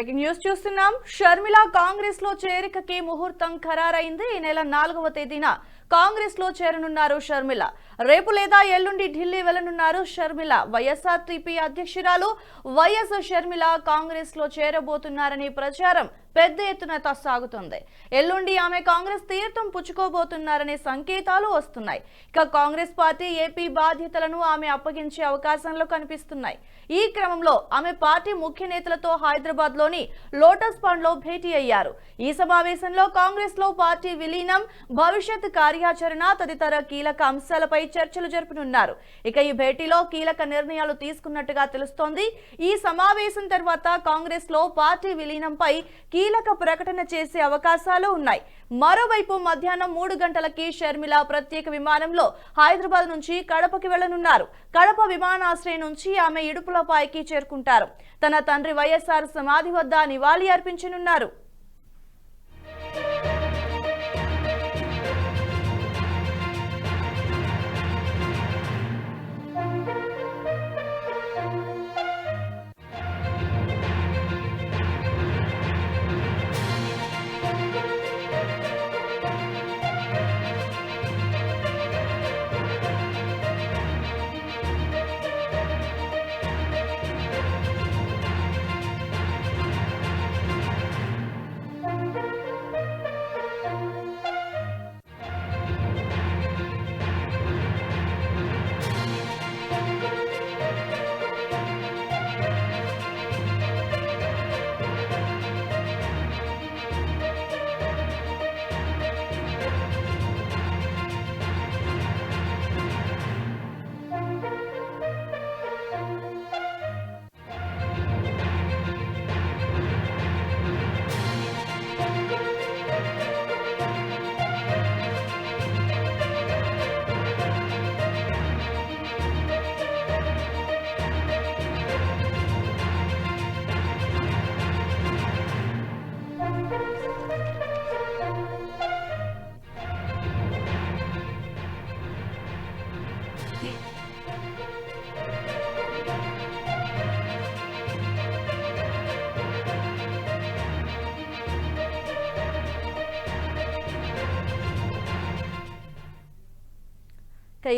Breaking news చూస్తున్నాం. షర్మిల కాంగ్రెస్ లో చేరికకి ముహూర్తం ఖరారైంది. ఈ నెల 4వ తేదీన కాంగ్రెస్ లో చేరనున్నారు షర్మిల. రేపు లేదా ఎల్లుండి ఢిల్లీ వెళ్లనున్నారు షర్మిల. వైఎస్ఆర్టీపీ అధ్యక్షురాలు వైఎస్ షర్మిల కాంగ్రెస్ లో చేరబోతున్నారని ప్రచారం పెద్ద ఎత్తున సాగుతోంది. ఎల్లుండి ఆమె కాంగ్రెస్ తీర్థం పుచ్చుకోబోతున్నారనే సంకేతాలు వస్తున్నాయి. ఇక కాంగ్రెస్ పార్టీ ఏపీ బాధ్యతలను ఆమె అప్పగించే అవకాశాలు కనిపిస్తున్నాయి. ఈ క్రమంలో ఆమె పార్టీ ముఖ్య నేతలతో హైదరాబాద్ లోని లోటస్ పండ్ లో భేటీ అయ్యారు. ఈ సమావేశంలో కాంగ్రెస్ లో పార్టీ విలీనం, భవిష్యత్ కార్యాచరణ తదితర కీలక అంశాలపై చర్చలు జరపనున్నారు. ఇక ఈ భేటీలో కీలక నిర్ణయాలు తీసుకున్నట్టుగా తెలుస్తోంది. ఈ సమావేశం తర్వాత కాంగ్రెస్ లో పార్టీ విలీనంపై కీలక ప్రకటన చేసే అవకాశాలు ఉన్నాయి. మరోవైపు మధ్యాహ్నం 3 గంటలకి షర్మిల ప్రత్యేక విమానంలో హైదరాబాద్ నుంచి కడపకి వెళ్లనున్నారు. కడప విమానాశ్రయం నుంచి ఆమె ఇడుపులపాయకి చేరుకుంటారు. తన తండ్రి వైఎస్ఆర్ సమాధి వద్ద నివాళి అర్పించనున్నారు.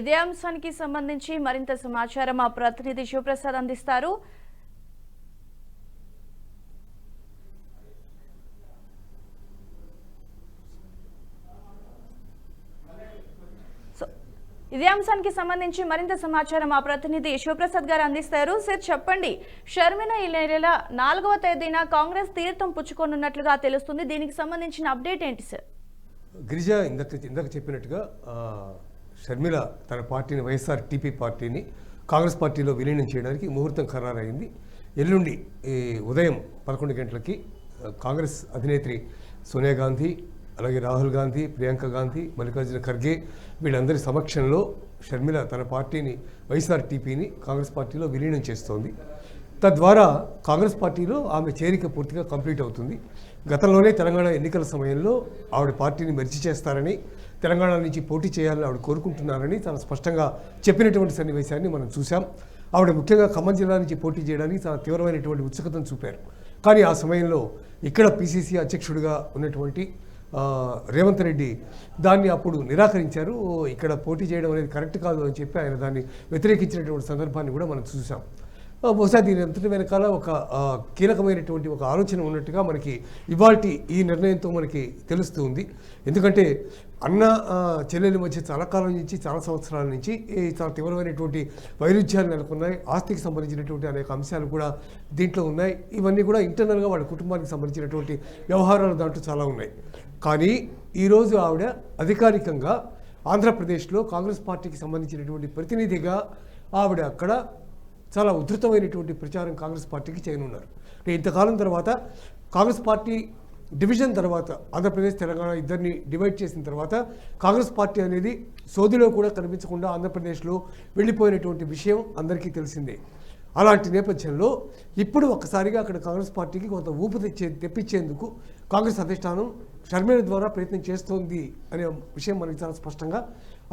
ఇదే అంశానికి సంబంధించి మరింత సమాచారం మా ప్రతినిధి శివప్రసాద్ అందిస్తారు. ఇదే అంశానికి సంబంధించి మరింత సమాచారం మా ప్రతినిధి శివప్రసాద్ గారు అందిస్తారు. సార్ చెప్పండి, షర్మిల ఈ నెల 4వ తేదీన కాంగ్రెస్ తీర్థం పుచ్చుకోనున్నట్లుగా తెలుస్తుంది. దీనికి సంబంధించిన అప్డేట్ ఏంటి సార్? గిరిజ ఇందాక చెప్పినట్టుగా షర్మిల తన పార్టీని వైఎస్ఆర్టీపీ పార్టీని కాంగ్రెస్ పార్టీలో విలీనం చేయడానికి ముహూర్తం ఖరారైంది. ఎల్లుండి ఉదయం 11 గంటలకి కాంగ్రెస్ అధినేత్రి సోనియా గాంధీ, అలాగే రాహుల్ గాంధీ, ప్రియాంక గాంధీ, మల్లికార్జున ఖర్గే వీళ్ళందరి సమక్షంలో షర్మిల తన పార్టీని వైఎస్ఆర్టీపీని కాంగ్రెస్ పార్టీలో విలీనం చేస్తోంది. తద్వారా కాంగ్రెస్ పార్టీలో ఆమె చేరిక పూర్తిగా కంప్లీట్ అవుతుంది. గతంలోనే తెలంగాణ ఎన్నికల సమయంలో ఆవిడ పార్టీని మెర్జి చేస్తారని, తెలంగాణ నుంచి పోటీ చేయాలని ఆవిడ కోరుకుంటున్నారని చాలా స్పష్టంగా చెప్పినటువంటి సన్నివేశాన్ని మనం చూసాం. ఆవిడ ముఖ్యంగా ఖమ్మం జిల్లా నుంచి పోటీ చేయడానికి చాలా తీవ్రమైనటువంటి ఉత్సుకతను చూపారు. కానీ ఆ సమయంలో ఇక్కడ పిసిసి అధ్యక్షుడిగా ఉన్నటువంటి రేవంత్ రెడ్డి దాన్ని అప్పుడు నిరాకరించారు. ఇక్కడ పోటీ చేయడం అనేది కరెక్ట్ కాదు అని చెప్పి ఆయన దాన్ని వ్యతిరేకించినటువంటి సందర్భాన్ని కూడా మనం చూసాం. బహుశా దీని అంతటి వెనకాల ఒక కీలకమైనటువంటి ఒక ఆలోచన ఉన్నట్టుగా మనకి ఇవాల్టి ఈ నిర్ణయంతో మనకి తెలుస్తుంది. ఎందుకంటే అన్న చెల్లెల మధ్య చాలా కాలం నుంచి, చాలా సంవత్సరాల నుంచి చాలా తీవ్రమైనటువంటి వైరుధ్యాలు నెలకొన్నాయి. ఆస్తికి సంబంధించినటువంటి అనేక అంశాలు కూడా దీంట్లో ఉన్నాయి. ఇవన్నీ కూడా ఇంటర్నల్గా వాళ్ళ కుటుంబానికి సంబంధించినటువంటి వ్యవహారాలు దాంట్లో చాలా ఉన్నాయి. కానీ ఈరోజు ఆవిడ అధికారికంగా ఆంధ్రప్రదేశ్లో కాంగ్రెస్ పార్టీకి సంబంధించినటువంటి ప్రతినిధిగా ఆవిడ అక్కడ చాలా ఉధృతమైనటువంటి ప్రచారం కాంగ్రెస్ పార్టీకి చేయనున్నారు. ఇంతకాలం తర్వాత కాంగ్రెస్ పార్టీ డివిజన్ తర్వాత ఆంధ్రప్రదేశ్ తెలంగాణ ఇద్దరిని డివైడ్ చేసిన తర్వాత కాంగ్రెస్ పార్టీ అనేది సోదిలో కూడా కనిపించకుండా ఆంధ్రప్రదేశ్లో వెళ్ళిపోయినటువంటి విషయం అందరికీ తెలిసిందే. అలాంటి నేపథ్యంలో ఇప్పుడు ఒక్కసారిగా అక్కడ కాంగ్రెస్ పార్టీకి కొంత ఊపు తెప్పించేందుకు కాంగ్రెస్ అధిష్టానం షర్మిల ద్వారా ప్రయత్నం చేస్తోంది అనే విషయం మనకి చాలా స్పష్టంగా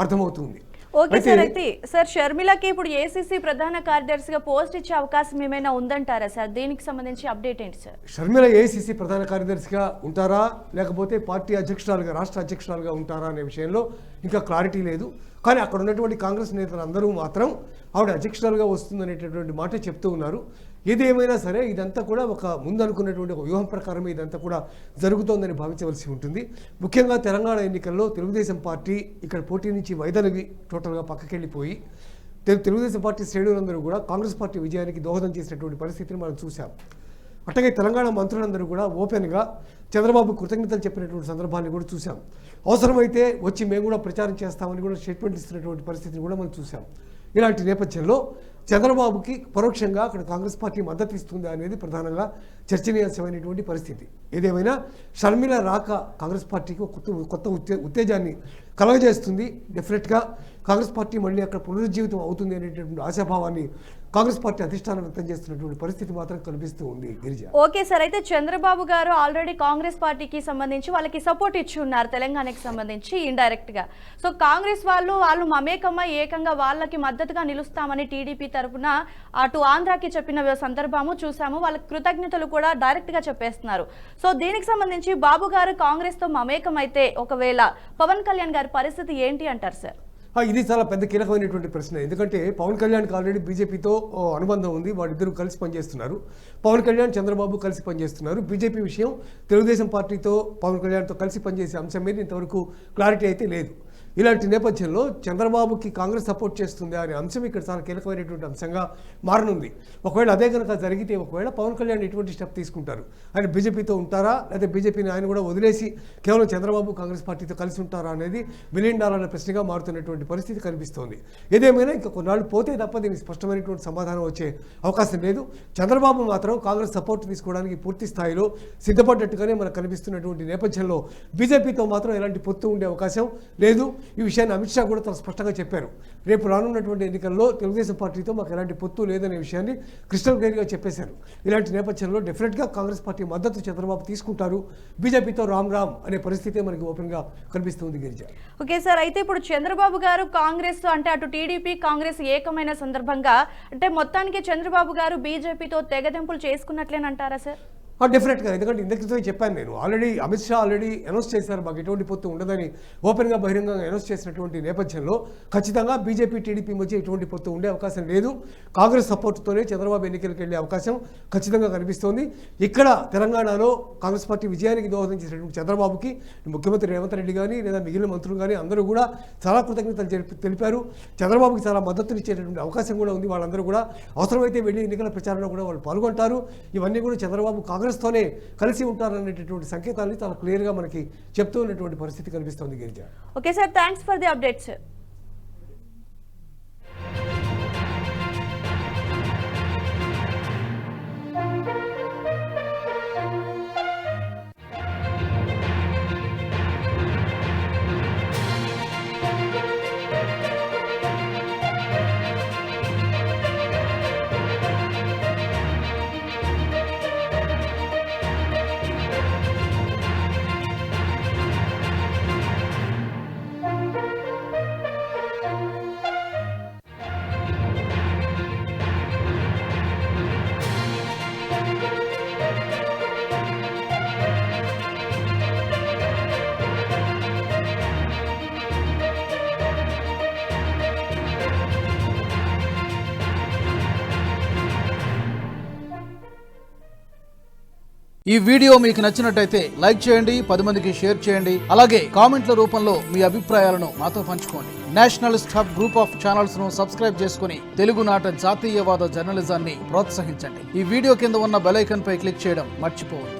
అర్థమవుతుంది. ఓకే సార్, అయితే సార్ షర్మిలకి ఇప్పుడు ఏసీసీ ప్రధాన కార్యదర్శిగా పోస్ట్ ఇచ్చే అవకాశం ఏమైనా ఉందంటారా సార్? దీనికి సంబంధించి అప్డేట్ ఏంటి సార్? షర్మిల ఏఐసీసీ ప్రధాన కార్యదర్శిగా ఉంటారా లేకపోతే పార్టీ అధ్యక్షురాలుగా రాష్ట్ర అధ్యక్షురాలుగా ఉంటారా అనే విషయంలో ఇంకా క్లారిటీ లేదు. కానీ అక్కడ ఉన్నటువంటి కాంగ్రెస్ నేతలు అందరూ మాత్రం ఆవిడ అధ్యక్షురాలుగా వస్తుందనేటటువంటి మాట చెప్తూ ఉన్నారు. ఏదేమైనా సరే ఇదంతా కూడా ఒక ముందు అనుకున్నటువంటి ఒక వ్యూహం ప్రకారమే ఇదంతా కూడా జరుగుతోందని భావించవలసి ఉంటుంది. ముఖ్యంగా తెలంగాణ ఎన్నికల్లో తెలుగుదేశం పార్టీ ఇక్కడ పోటీ నుంచి వైదొలిగి టోటల్గా పక్కకెళ్ళిపోయి తెలుగుదేశం పార్టీ శ్రేణులందరూ కూడా కాంగ్రెస్ పార్టీ విజయానికి దోహదం చేసినటువంటి పరిస్థితిని మనం చూసాం. అట్లాగే తెలంగాణ మంత్రులందరూ కూడా ఓపెన్గా చంద్రబాబు కృతజ్ఞతలు చెప్పినటువంటి సందర్భాన్ని కూడా చూసాం. అవసరమైతే వచ్చి మేము కూడా ప్రచారం చేస్తామని కూడా స్టేట్మెంట్ ఇస్తున్నటువంటి పరిస్థితిని కూడా మనం చూసాం. ఇలాంటి నేపథ్యంలో చంద్రబాబుకి పరోక్షంగా అక్కడ కాంగ్రెస్ పార్టీ మద్దతు ఇస్తుందా అనేది ప్రధానంగా చర్చనీయాంశమైనటువంటి పరిస్థితి. ఏదేమైనా షర్మిల రాక కాంగ్రెస్ పార్టీకి కొత్త ఉత్తేజాన్ని కలగజేస్తుంది. డెఫినెట్గా కాంగ్రెస్ పార్టీ మళ్ళీ అక్కడ పునరుజ్జీవితం అవుతుంది అనేటటువంటి ఆశాభావాన్ని కాంగ్రెస్ పార్టీ అధిష్టానం వ్యక్తం చేస్తున్నటువంటి పరిస్థితి మాత్రం కనిపిస్తూ ఉంది. గిరిజ, ఓకే సార్, అయితే చంద్రబాబు గారు ఆల్రెడీ కాంగ్రెస్ పార్టీకి సంబంధించి వాళ్ళకి సపోర్ట్ ఇచ్చి ఉన్నారు తెలంగాణకి సంబంధించి ఇండైరెక్ట్ గా. సో కాంగ్రెస్ వాళ్ళు మమేకమ్మ ఏకంగా వాళ్ళకి మద్దతుగా నిలుస్తామని టీడీపీ తరఫున అటు ఆంధ్రాకి చెప్పిన సందర్భము చూసాము. వాళ్ళకి కృతజ్ఞతలు కూడా డైరెక్ట్ గా చెప్పేస్తున్నారు. సో దీనికి సంబంధించి బాబు గారు కాంగ్రెస్ తో మమేకం అయితే ఒకవేళ పవన్ కళ్యాణ్ గారి పరిస్థితి ఏంటి అంటారు సార్? ఇది చాలా పెద్ద కీలకమైనటువంటి ప్రశ్న. ఎందుకంటే పవన్ కళ్యాణ్కి ఆల్రెడీ బీజేపీతో అనుబంధం ఉంది. వాళ్ళిద్దరూ కలిసి పనిచేస్తున్నారు. పవన్ కళ్యాణ్ చంద్రబాబు కలిసి పనిచేస్తున్నారు. బీజేపీ విషయం తెలుగుదేశం పార్టీతో పవన్ కళ్యాణ్తో కలిసి పనిచేసే అంశం మీద ఇంతవరకు క్లారిటీ అయితే లేదు. ఇలాంటి నేపథ్యంలో చంద్రబాబుకి కాంగ్రెస్ సపోర్ట్ చేస్తుంది అనే అంశం ఇక్కడ చాలా కీలకమైనటువంటి అంశంగా మారనుంది. ఒకవేళ అదే కనుక జరిగితే ఒకవేళ పవన్ కళ్యాణ్ ఎటువంటి స్టెప్ తీసుకుంటారు? ఆయన బీజేపీతో ఉంటారా లేదా బీజేపీని ఆయన కూడా వదిలేసి కేవలం చంద్రబాబు కాంగ్రెస్ పార్టీతో కలిసి ఉంటారా అనేది $1 బిలియన్ ప్రశ్నగా మారుతున్నటువంటి పరిస్థితి కనిపిస్తోంది. ఏదేమైనా ఇంకా కొన్నాళ్ళు పోతే తప్ప దీనికి స్పష్టమైనటువంటి సమాధానం వచ్చే అవకాశం లేదు. చంద్రబాబు మాత్రం కాంగ్రెస్ సపోర్ట్ తీసుకోవడానికి పూర్తి స్థాయిలో సిద్ధపడ్డట్టుగానే మనకు కనిపిస్తున్నటువంటి నేపథ్యంలో బీజేపీతో మాత్రం ఎలాంటి పొత్తు ఉండే అవకాశం లేదు. ఈ విషయాన్ని అమిత్ షా కూడా చాలా స్పష్టంగా చెప్పారు. రేపు రానున్నటువంటి ఎన్నికల్లో తెలుగుదేశం పార్టీతో మాకు ఎలాంటి పొత్తు లేదనే విషయాన్ని క్రిస్టల్ క్లియర్గా చెప్పేశారు. ఇలాంటి నేపథ్యంలో డెఫినెట్గా కాంగ్రెస్ పార్టీ మద్దతు చంద్రబాబు తీసుకుంటారు. బీజేపీతో రామ్ అనే పరిస్థితి మనకి ఓపెన్గా కనిపిస్తుంది. గిరిజ, ఓకే సార్, అయితే ఇప్పుడు చంద్రబాబు గారు కాంగ్రెస్ అంటే అటు టీడీపీ కాంగ్రెస్ ఏకమైన సందర్భంగా అంటే మొత్తానికి చంద్రబాబు గారు బీజేపీతో తెగదెంపులు చేసుకున్నట్లేనంటారా సార్? డెఫినెట్గా, ఎందుకంటే ఇంతకుతో చెప్పాను నేను already. Amit Shah already announce చేశారు మాకు ఎటువంటి పొత్తు ఉండదని ఓపెన్గా బహిరంగంగా అనౌన్స్ చేసినటువంటి నేపథ్యంలో ఖచ్చితంగా బీజేపీ టీడీపీ మధ్య ఎటువంటి పొత్తు ఉండే అవకాశం లేదు. కాంగ్రెస్ సపోర్ట్తోనే చంద్రబాబు ఎన్నికలకు వెళ్ళే అవకాశం ఖచ్చితంగా కనిపిస్తోంది. ఇక్కడ తెలంగాణలో కాంగ్రెస్ పార్టీ విజయానికి దోహదం చేసినటువంటి చంద్రబాబుకి ముఖ్యమంత్రి రేవంత్ రెడ్డి కానీ లేదా మిగిలిన మంత్రులు కానీ అందరూ కూడా చాలా కృతజ్ఞతలు తెలిపారు. చంద్రబాబుకి చాలా మద్దతునిచ్చేటటువంటి అవకాశం కూడా ఉంది. వాళ్ళందరూ కూడా అవసరమైతే వెళ్ళి ఎన్నికల ప్రచారంలో కూడా వాళ్ళు పాల్గొంటారు. ఇవన్నీ కూడా చంద్రబాబు కాంగ్రెస్తోనే కలిసి ఉంటారనేటటువంటి సంకేతాన్ని చాలా క్లియర్గా మనకి చెప్తూ ఉన్నటువంటి పరిస్థితి కనిపిస్తోంది. Girija, okay sir, thanks for the updates. ఈ వీడియో మీకు నచ్చినట్టయితే లైక్ చేయండి, 10 మందికి షేర్ చేయండి. అలాగే కామెంట్ల రూపంలో మీ అభిప్రాయాలను మాతో పంచుకోండి. Nationalist hub group of channels ను సబ్స్క్రైబ్ చేసుకుని తెలుగునాట జాతీయవాద జర్నలిజాన్ని ప్రోత్సహించండి. ఈ వీడియో కింద ఉన్న బెల్ ఐకాన్ పై క్లిక్ చేయడం మర్చిపోవద్దు.